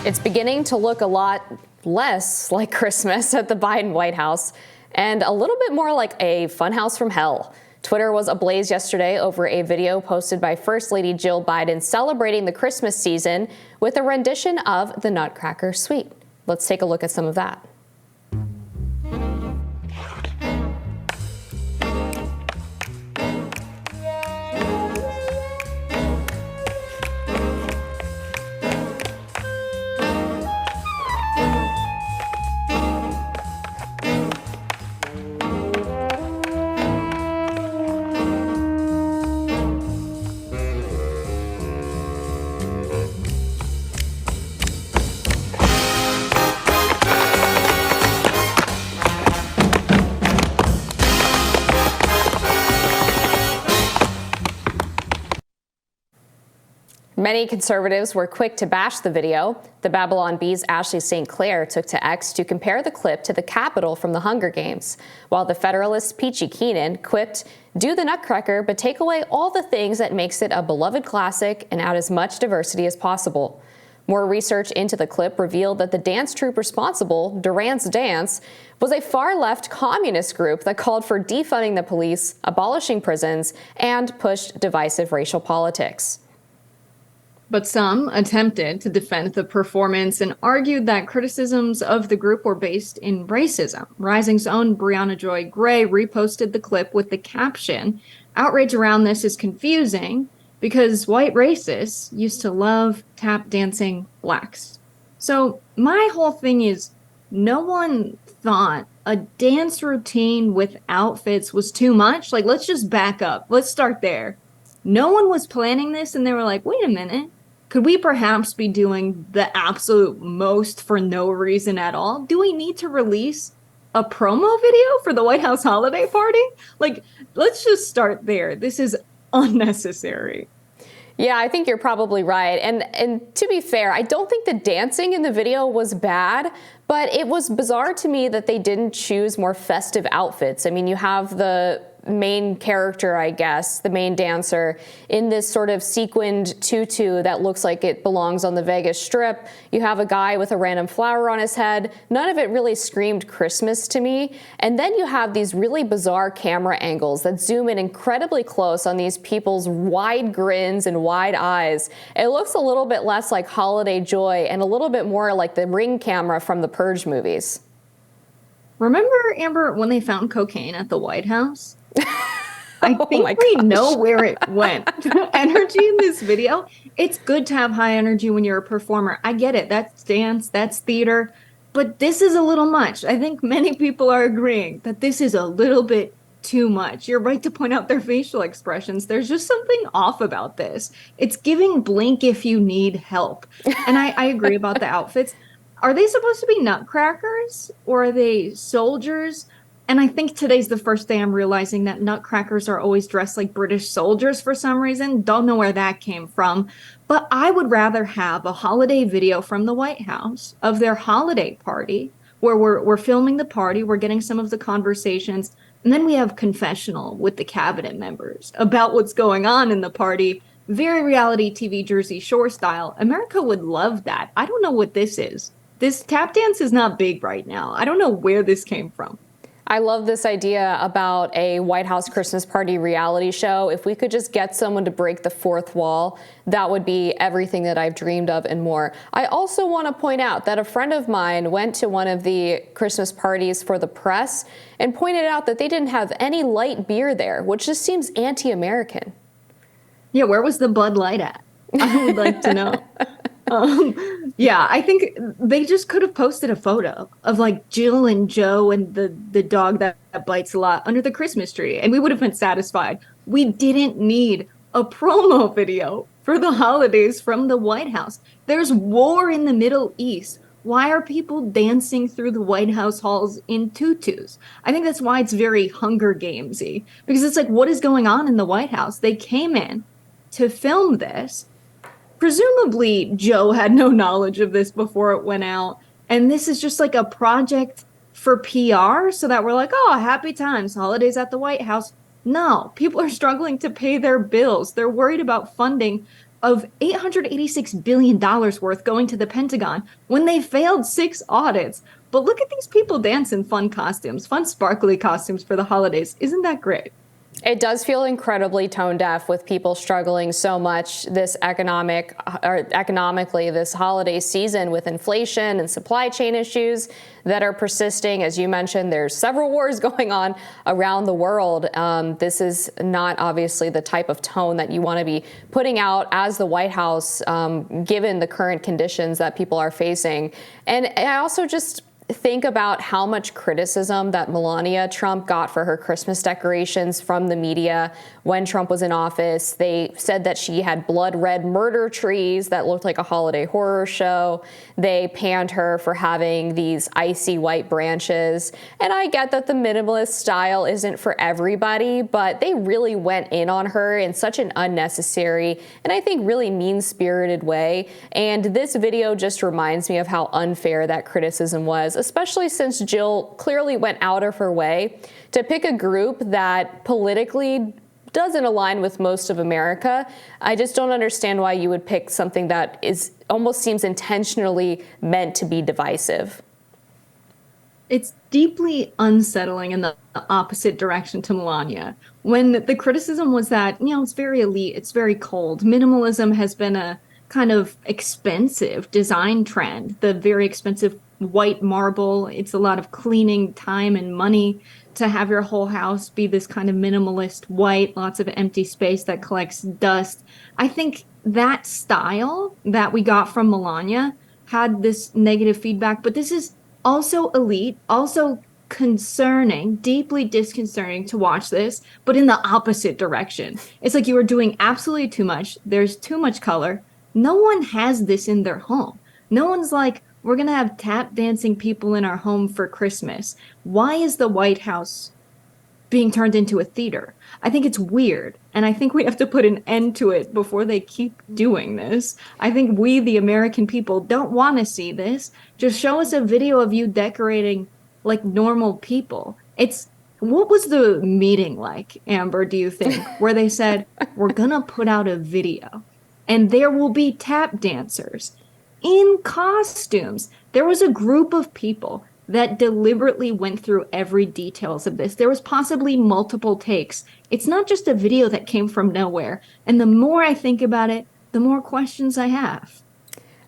It's beginning to look a lot less like Christmas at the Biden White House and a little bit more like a funhouse from hell. Twitter was ablaze yesterday over a video posted by First Lady Jill Biden celebrating the Christmas season with a rendition of the Nutcracker Suite. Let's take a look at some of that. Many conservatives were quick to bash the video. The Babylon Bee's Ashley St. Clair took to X to compare the clip to the Capitol from the Hunger Games, while the Federalist Peachy Keenan quipped, "Do the Nutcracker, but take away all the things that makes it a beloved classic and add as much diversity as possible." More research into the clip revealed that the dance troupe responsible, Durant's Dance, was a far-left communist group that called for defunding the police, abolishing prisons, and pushed divisive racial politics. But some attempted to defend the performance and argued that criticisms of the group were based in racism. Rising's own Brianna Joy Gray reposted the clip with the caption, "Outrage around this is confusing because white racists used to love tap dancing blacks." So my whole thing is, no one thought a dance routine with outfits was too much. Like, let's just back up. Let's start there. No one was planning this and they were like, wait a minute. Could we perhaps be doing the absolute most for no reason at all? Do we need to release a promo video for the White House holiday party? Like, let's just start there. This is unnecessary. Yeah, I think you're probably right. And to be fair, I don't think the dancing in the video was bad, but it was bizarre to me that they didn't choose more festive outfits. I mean, you have the main character, I guess, the main dancer, in this sort of sequined tutu that looks like it belongs on the Vegas Strip. You have a guy with a random flower on his head. None of it really screamed Christmas to me. And then you have these really bizarre camera angles that zoom in incredibly close on these people's wide grins and wide eyes. It looks a little bit less like holiday joy and a little bit more like the Ring camera from the Purge movies. Remember, Amber, when they found cocaine at the White House? I think we know where it went. Energy in this video. It's good to have high energy when you're a performer. I get it. That's dance, that's theater. But this is a little much. I think many people are agreeing that this is a little bit too much. You're right to point out their facial expressions. There's just something off about this. It's giving blink if you need help. And I agree about the outfits. Are they supposed to be nutcrackers or are they soldiers? And I think today's the first day I'm realizing that nutcrackers are always dressed like British soldiers for some reason. Don't know where that came from. But I would rather have a holiday video from the White House of their holiday party where we're filming the party, we're getting some of the conversations, and then we have confessional with the cabinet members about what's going on in the party. Very reality TV Jersey Shore style. America would love that. I don't know what this is. This tap dance is not big right now. I don't know where this came from. I love this idea about a White House Christmas party reality show. If we could just get someone to break the fourth wall, that would be everything that I've dreamed of and more. I also want to point out that a friend of mine went to one of the Christmas parties for the press and pointed out that they didn't have any light beer there, which just seems anti-American. Yeah, where was the Bud Light at? I would like to know. Yeah, I think they just could have posted a photo of like Jill and Joe and the dog that bites a lot under the Christmas tree, and we would have been satisfied. We didn't need a promo video for the holidays from the White House. There's war in the Middle East. Why are people dancing through the White House halls in tutus? I think that's why it's very Hunger Gamesy, because it's like, what is going on in the White House? They came in to film this. Presumably, Joe had no knowledge of this before it went out. And this is just like a project for PR so that we're like, oh, happy times, holidays at the White House. No, people are struggling to pay their bills. They're worried about funding of $886 billion worth going to the Pentagon when they failed 6 audits. But look at these people dance in fun costumes, fun sparkly costumes for the holidays. Isn't that great? It does feel incredibly tone deaf with people struggling so much this economically this holiday season with inflation and supply chain issues that are persisting. As you mentioned, there's several wars going on around the world. This is not obviously the type of tone that you want to be putting out as the White House, given the current conditions that people are facing. And I also just think about how much criticism that Melania Trump got for her Christmas decorations from the media when Trump was in office. They said that she had blood red murder trees that looked like a holiday horror show. They panned her for having these icy white branches. And I get that the minimalist style isn't for everybody, but they really went in on her in such an unnecessary and I think really mean-spirited way. And this video just reminds me of how unfair that criticism was, especially since Jill clearly went out of her way to pick a group that politically doesn't align with most of America. I just don't understand why you would pick something that is almost seems intentionally meant to be divisive. It's deeply unsettling in the opposite direction to Melania. When the criticism was that, it's very elite, it's very cold. Minimalism has been a kind of expensive design trend. The very expensive white marble, it's a lot of cleaning time and money to have your whole house be this kind of minimalist white, lots of empty space that collects dust. I think that style that we got from Melania had this negative feedback, but this is also elite, also concerning, deeply disconcerting to watch this, but in the opposite direction. It's like you are doing absolutely too much. There's too much color. No one has this in their home. No one's like, we're going to have tap dancing people in our home for Christmas. Why is the White House being turned into a theater? I think it's weird. And I think we have to put an end to it before they keep doing this. I think we, the American people, don't want to see this. Just show us a video of you decorating like normal people. What was the meeting like, Amber, do you think, where they said, we're going to put out a video and there will be tap dancers in costumes? There was a group of people that deliberately went through every details of this. There was possibly multiple takes. It's not just a video that came from nowhere. And the more I think about it, the more questions I have.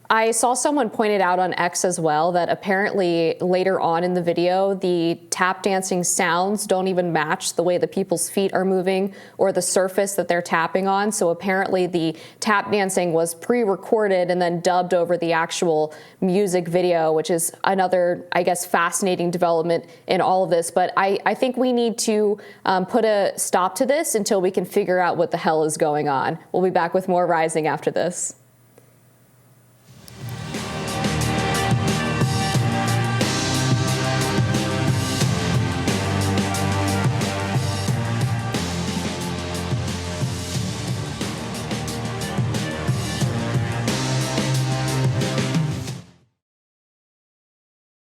I saw someone pointed out on X as well that apparently later on in the video, the tap dancing sounds don't even match the way the people's feet are moving or the surface that they're tapping on. So apparently the tap dancing was pre-recorded and then dubbed over the actual music video, which is another, I guess, fascinating development in all of this. But I think we need to put a stop to this until we can figure out what the hell is going on. We'll be back with more Rising after this.